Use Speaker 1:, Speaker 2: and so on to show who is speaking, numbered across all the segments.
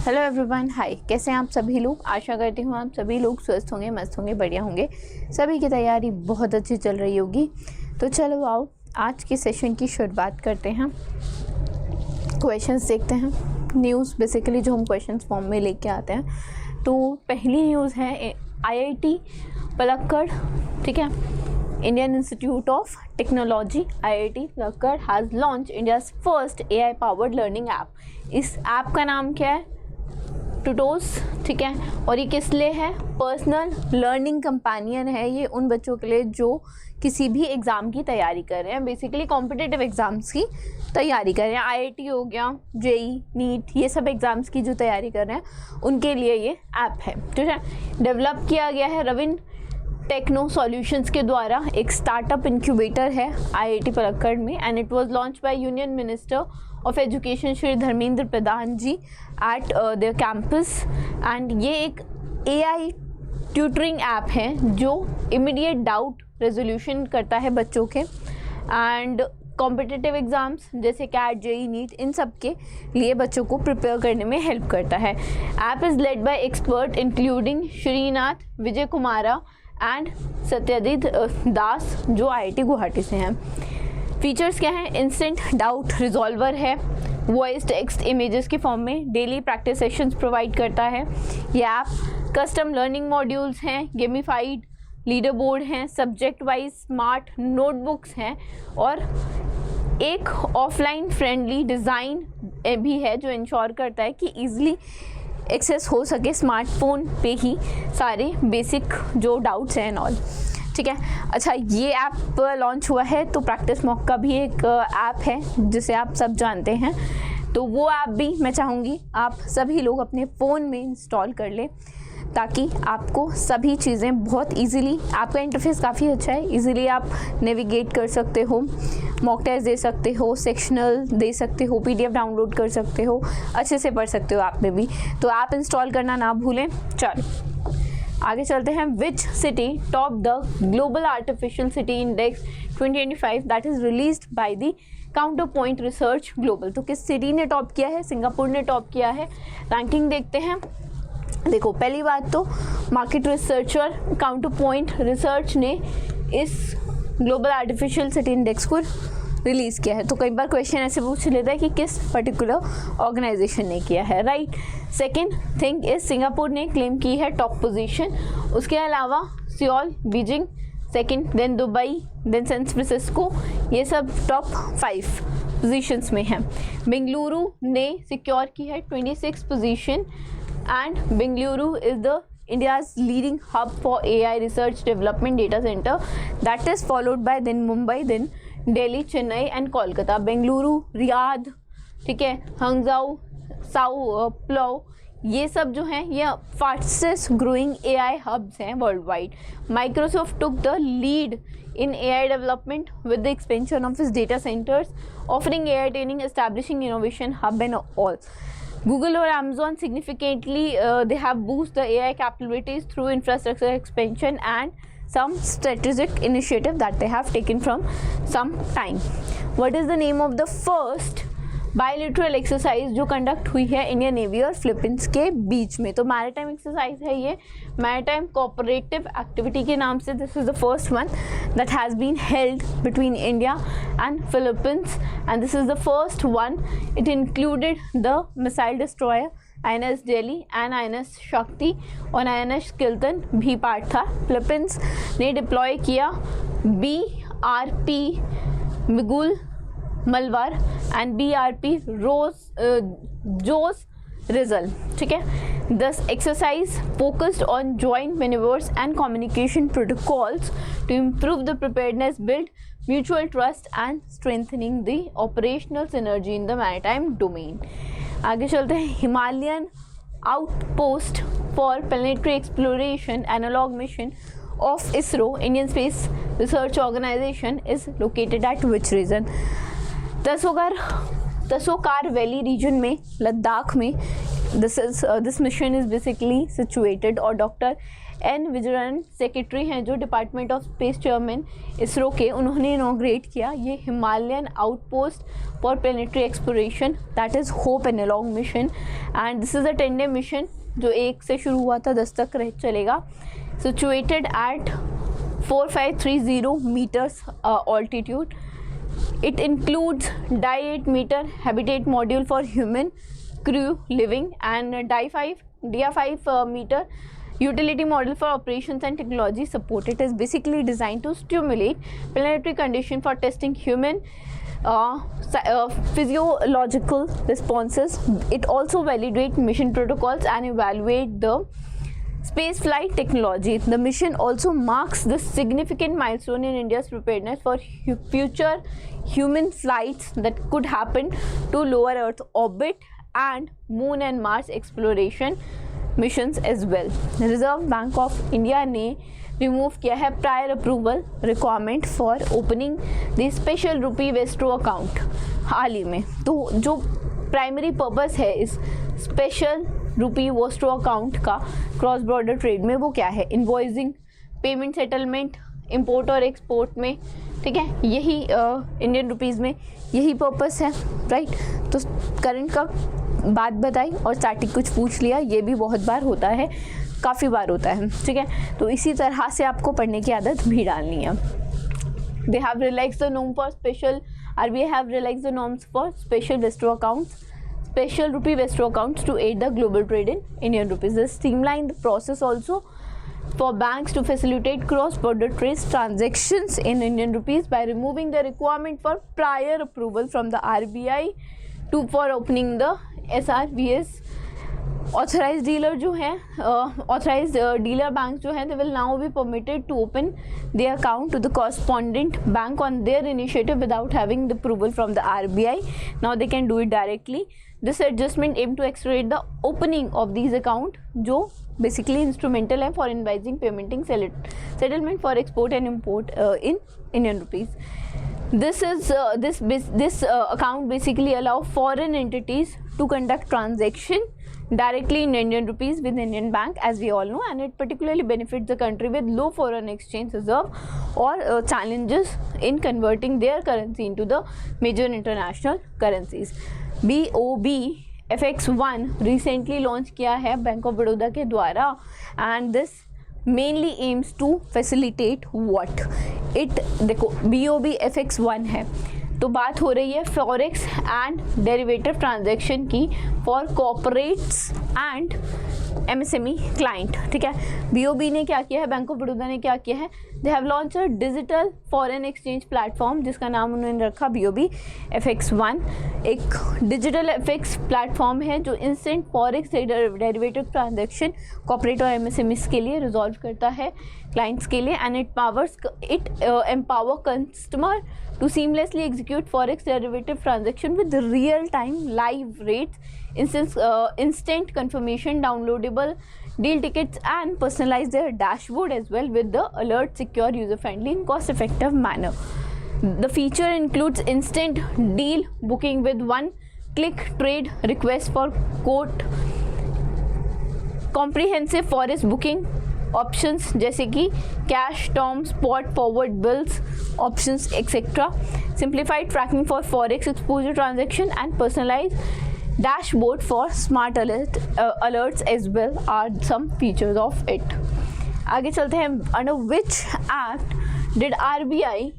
Speaker 1: Hello everyone, हाय। कैसे हैं आप सभी लोग? आशा करती हूँ आप सभी लोग स्वस्थ होंगे, मस्त होंगे, बढ़िया होंगे। सभी की तैयारी बहुत अच्छी चल रही होगी। तो चलो आओ आज के सेशन की शुरुआत करते हैं। क्वेश्चंस देखते हैं। न्यूज़ बेसिकली जो हम क्वेश्चंस फॉर्म में लेके आते हैं। तो पहली न्यूज़ है IIT पलक्कड़, ठीक है। Indian institute of technology IIT Palakkad has launch India's first AI powered learning app. इस ऐप का नाम क्या है? टूटोस, ठीक है। और ये किस लिए है? पर्सनल लर्निंग कंपेनियन है। ये उन बच्चों के लिए जो किसी भी एग्ज़ाम की तैयारी कर रहे हैं, बेसिकली कॉम्पिटिटिव एग्ज़ाम्स की तैयारी कर रहे हैं। IIT हो गया, JEE, NEET, ये सब एग्ज़ाम्स की जो तैयारी कर रहे हैं उनके लिए ये ऐप है, ठीक है। डेवलप किया गया है रविन टेक्नो सॉल्यूशंस के द्वारा। एक स्टार्टअप इंक्यूबेटर है IIT पलक्कड़ में, and it was launch by union minister of education Shri Dharmendra Pradhan ji at their campus. एंड ये एक AI ट्यूटरिंग ऐप है जो इमीडिएट डाउट रेजोल्यूशन करता है बच्चों के, एंड कॉम्पिटिटिव एग्ज़ाम्स जैसे CAT, JEE, NEET, इन सब के लिए बच्चों को प्रिपेयर करने में हेल्प करता है। App is led by expert including Srinath Vijay Kumara and Satyajit Das जो IIT गुवाहाटी से हैं। फीचर्स क्या हैं? इंस्टेंट डाउट रिजॉल्वर है, वॉइस टेक्स्ट इमेजेस के फॉर्म में डेली प्रैक्टिस सेशंस प्रोवाइड करता है ये ऐप। कस्टम लर्निंग मॉड्यूल्स हैं, गेमिफाइड लीडर बोर्ड हैं, सब्जेक्ट वाइज स्मार्ट नोटबुक्स हैं, और एक ऑफलाइन फ्रेंडली डिज़ाइन भी है जो इंश्योर करता है कि ईजिली एक्सेस हो सके स्मार्टफोन पे ही सारे बेसिक जो डाउट्स हैं एंड ऑल, ठीक है। अच्छा, ये ऐप लॉन्च हुआ है तो प्रैक्टिस मॉक का भी एक ऐप है जिसे आप सब जानते हैं। तो वो ऐप भी मैं चाहूँगी आप सभी लोग अपने फ़ोन में इंस्टॉल कर लें ताकि आपको सभी चीज़ें बहुत इजीली, आपका इंटरफेस काफ़ी अच्छा है, इजीली आप नेविगेट कर सकते हो, मॉक टेस्ट दे सकते हो, सेक्शनल दे सकते हो, PDF डाउनलोड कर सकते हो, अच्छे से पढ़ सकते हो ऐप में भी। तो ऐप इंस्टॉल करना ना भूलें। चलो आगे चलते हैं। Which city top the global artificial city index 2025 that is released by the counter point research global. तो किस सिटी ने टॉप किया है? सिंगापुर ने टॉप किया है। रैंकिंग देखते हैं। देखो, पहली बात तो market researcher counter point research ने इस ग्लोबल आर्टिफिशियल सिटी इंडेक्स को रिलीज़ किया है। तो कई बार क्वेश्चन ऐसे पूछ लेता है कि किस पर्टिकुलर ऑर्गेनाइजेशन ने किया है, right. Second thing is Singapore ने क्लेम की है टॉप पोजीशन। उसके अलावा Seoul, Beijing second, then Dubai, then San Francisco, ये सब टॉप 5 पोजीशंस में हैं। बेंगलुरु ने सिक्योर की है 26 position, and Bengaluru is the India's leading hub for AI research development data center, that is followed by then Mumbai, then Delhi, Chennai and Kolkata। Bengaluru, Riyadh, ठीक है, हंगजाऊ, Sao प्लो, ये सब जो हैं ये फास्टेस्ट ग्रोइंग AI हब्स हैं world wide. Microsoft took the lead in AI development with the expansion of its data centers, offering AI training, establishing innovation hub and all। Google और Amazon significantly they have boosted the AI capabilities through infrastructure expansion and some strategic initiative that they have taken from some time। What is the name of the first bilateral exercise जो conduct हुई है Indian navy और Philippines के बीच में? तो maritime exercise है ये, maritime cooperative activity के नाम से। This is the first one that has been held between India and Philippines, and this is the first one. It included the missile destroyer INS Delhi and INS Shakti, और INS Kiltan भी part था। Philippines ने deploy किया BRP Miguel Malvar and BRP Jose Rizal, ठीक है। This exercise focused on joint manoeuvres and communication protocols to improve the preparedness, build mutual trust and strengthening the operational synergy in the maritime domain. आगे चलते हैं। Himalayan outpost for planetary exploration analogue mission of ISRO, Indian Space Research Organization, is located at which region? 10 Tsokar valley region में, लद्दाख में this mission is basically situated. और doctor N Vijayan secretary हैं जो department of space chairman ISRO के, उन्होंने inaugurate किया ये Himalayan outpost for planetary exploration, that is HOPE analogue mission. And this is a 10-day mission जो 1 से शुरू हुआ था 10 तक चलेगा। Situated at 4530 meters altitude. It includes DI-8 meter habitat module for human crew living and DI-5 meter utility module for operations and technology support. It is basically designed to stimulate planetary condition for testing human physiological responses. It also validates mission protocols and evaluate the space flight technology. The mission also marks the significant milestone in India's preparedness for future human flights that could happen to lower Earth orbit and Moon and Mars exploration missions as well. Reserve Bank of India ने remove किया है prior approval requirement for opening the special rupee vostro account हाल ही में। तो जो primary purpose है इस स्पेशल रुपी वेस्ट्रो अकाउंट का क्रॉस बॉर्डर ट्रेड में, वो क्या है? इन्वॉइसिंग, पेमेंट सेटलमेंट, इंपोर्ट और एक्सपोर्ट में, ठीक है, यही इंडियन रुपीज़ में यही पर्पस है, राइट। तो करंट का बात बताई और स्टैटिक कुछ पूछ लिया, ये भी बहुत बार होता है, काफ़ी बार होता है, ठीक है। तो इसी तरह से आपको पढ़ने की आदत भी डालनी है। They have relax the norm for special, RBI have relaxed the norms for special Westro accounts, special rupee Westro accounts to aid the global trade in Indian rupees. They streamline the process also for banks to facilitate cross-border trade transactions in Indian rupees by removing the requirement for prior approval from the RBI for opening the SRVS. Authorise dealer जो हैं, authorise dealer bank जो हैं, they will now be permitted to open their account to the correspondent bank on their initiative without having the approval from the RBI. Now they can do it directly. This adjustment aim to accelerate the opening of these account जो basically instrumental है for invoicing, paymenting, settlement for export and import in Indian rupees. This account basically allow foreign entities to conduct transaction directly in Indian rupees with Indian bank, as we all know, and it particularly benefits the country with low foreign exchange reserve or challenges in converting their currency into the major international currencies. BOB FX1 recently launch किया है bank of Baroda के द्वारा, and this mainly aims to facilitate what? It देखो BOB FX1 है तो बात हो रही है फॉरेक्स एंड डेरिवेटिव ट्रांजैक्शन की for corporates and MSME client, ठीक है। BOB ने क्या किया है, बैंक ऑफ बड़ौदा ने क्या किया है, they have launch a digital foreign exchange platform जिसका नाम उन्होंने रखा BOB FX1। एक डिजिटल FX प्लेटफॉर्म है जो instant forex derivative transaction corporate और MSMEs के लिए रिजॉल्व करता है क्लाइंट्स के लिए, and it empower customer to seamlessly execute forex derivative transaction with real-time live rates, instant confirmation, downloadable deal tickets, and personalize their dashboard as well with the alert, secure, user-friendly, and cost-effective manner. The feature includes instant deal booking with one-click trade request for quote, comprehensive forex booking options जैसे कि cash, term, spot, forward bills options etcetera, simplified tracking for forex exposure transaction and personalised dashboard for smart alerts as well are some features of it. आगे चलते हैं. Under which act did RBI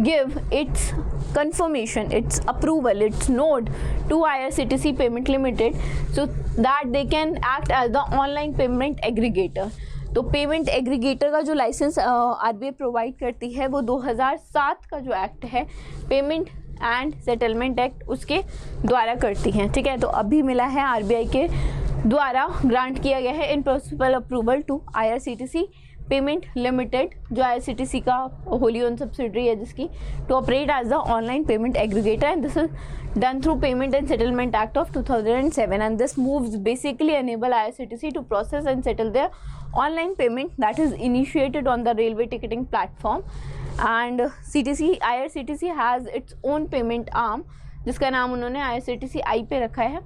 Speaker 1: give its confirmation, its approval, its node to IRCTC Payment Limited so that they can act as the online payment aggregator. तो payment aggregator का जो licence RBI provide करती है वो 2007 का जो act है payment and settlement act उसके द्वारा करती हैं, ठीक है. तो अभी मिला है RBI के द्वारा ग्रांट किया गया है in principle approval to IRCTC payment limited जो IRCTC का होली ओन सब्सिडरी है जिसकी to operate as the online payment aggregator, and this is done through Payment and Settlement Act of 2007, and this moves basically enable IRCTC to process and settle their online payment that is initiated on the railway ticketing platform. And IRCTC has its own payment arm जिसका नाम उन्होंने IRCTC पे रखा है,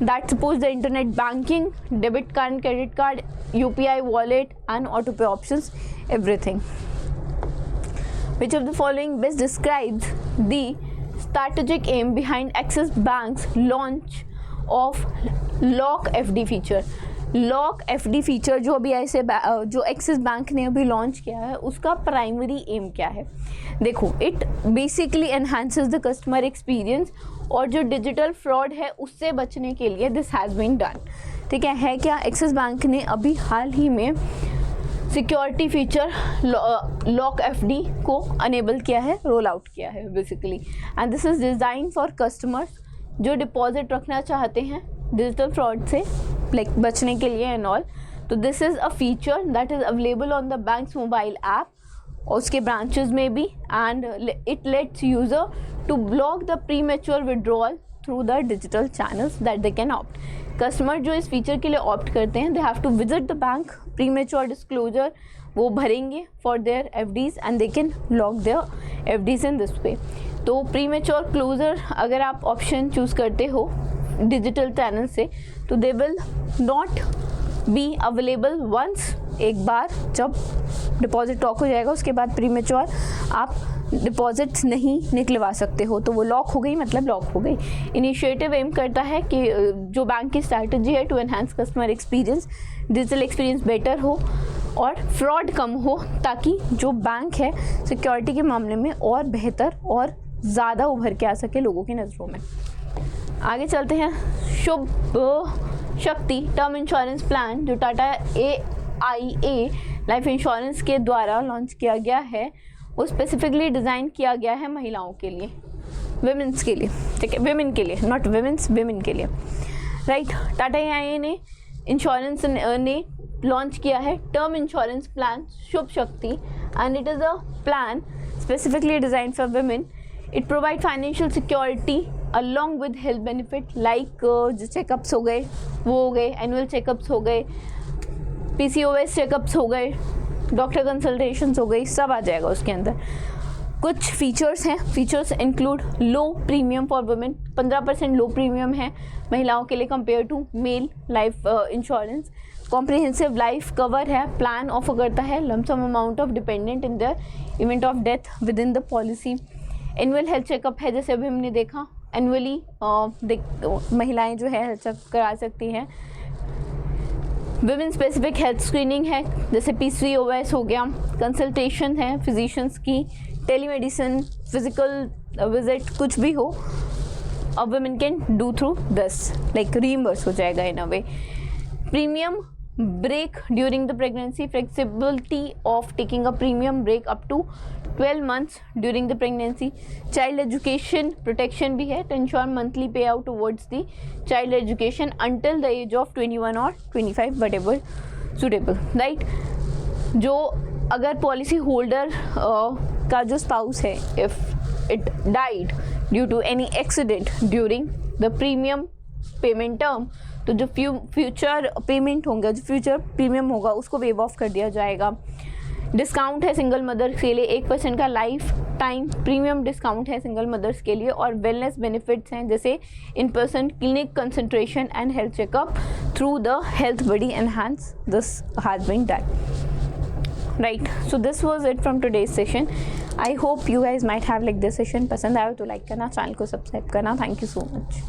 Speaker 1: that suppose the internet banking, debit card, credit card, UPI wallet and auto pay options, everything. Which of the following best describes the strategic aim behind Axis Bank's launch of lock FD feature? Lock FD feature जो अभी ऐसे जो axis bank ने अभी launch किया है, उसका primary aim क्या है? देखो, it basically enhances the customer experience, और जो डिजिटल फ्रॉड है उससे बचने के लिए दिस हैज़ बीन डन. ठीक है क्या? एक्सिस बैंक ने अभी हाल ही में सिक्योरिटी फीचर लॉक FD को अनेबल किया है, रोल आउट किया है basically. And this is design for customers जो डिपॉजिट रखना चाहते हैं डिजिटल फ्रॉड से लाइक बचने के लिए एंड ऑल. तो this is a feature that is available on the bank's mobile app और उसके ब्रांचेस में भी, and it lets user to block the premature withdrawal through the digital channels that they can opt. Customer जो इस feature के लिए opt करते हैं, they have to visit the bank, premature disclosure वो भरेंगे for their FDs and they can lock there FDs in this way. तो pre mature closure अगर आप ऑप्शन चूज़ करते हो डिजिटल चैनल से, तो they will not be available once, एक बार जब डिपॉजिट लॉक हो जाएगा उसके बाद प्री मैच्योर आप डिपॉजिट्स नहीं निकलवा सकते हो, तो वो लॉक हो गई, मतलब लॉक हो गई. इनिशिएटिव एम करता है कि जो बैंक की स्ट्रैटेजी है to enhance customer experience, digital experience better हो और फ्रॉड कम हो, ताकि जो बैंक है सिक्योरिटी के मामले में और बेहतर और ज़्यादा उभर के आ सके लोगों की नज़रों में. आगे चलते हैं. शुभ शक्ति टर्म इंश्योरेंस प्लान जो टाटा AIA लाइफ इंश्योरेंस के द्वारा लॉन्च किया गया है, वो स्पेसिफिकली डिज़ाइन किया गया है महिलाओं के लिए, विमेंस के लिए. ठीक है, विमेन के लिए, नॉट विमेंस, विमेन के लिए, राइट. टाटा AIA ने इंश्योरेंस ने लॉन्च किया है टर्म इंश्योरेंस प्लान शुभ शक्ति, and it is a plan specifically design for women. It provide financial security along with health benefit like जो चेकअप्स हो गए वो हो गए, एनुअल चेकअप्स हो गए, PCOS चेकअप्स हो गए, डॉक्टर कंसल्टेशंस हो गई, सब आ जाएगा उसके अंदर. कुछ फीचर्स हैं. Features include low premium for women, 15% low premium है महिलाओं के लिए compare to male life insurance. Comprehensive life cover है, प्लान ऑफर करता है lump sum amount of dependent in the event of death within the policy. Annual health checkup है, जैसे अभी हमने देखा एनुअली महिलाएं जो है हेल्थ चेकअप करा सकती हैं. विमेन स्पेसिफिक हेल्थ स्क्रीनिंग है, जैसे PCOS हो गया, कंसल्टेशन है फिजिशियंस की, टेलीमेडिसिन, फिजिकल विजिट, कुछ भी हो a women can do through this, like reimburse हो जाएगा in a way. Premium break during the pregnancy, flexibility of taking a premium break up to 12 months during the pregnancy. Child education protection भी है to ensure monthly payout towards the child education until the age of 21 or 25 whatever suitable, right. जो अगर policy holder का जो spouse है, if it died due to any accident during the premium payment term, तो जो future payment होंगे, जो future premium होगा उसको वेव ऑफ कर दिया जाएगा. डिस्काउंट है सिंगल मदर्स के लिए, 1% का लाइफ टाइम प्रीमियम डिस्काउंट है सिंगल मदर्स के लिए. और वेलनेस बेनिफिट्स हैं, जैसे in person clinic concentration and health checkup through the health body enhance. This has been done, right. So this was it from today's session. I hope you guys might have like this session. पसंद आया तो like करना, channel को subscribe करना. Thank you so much.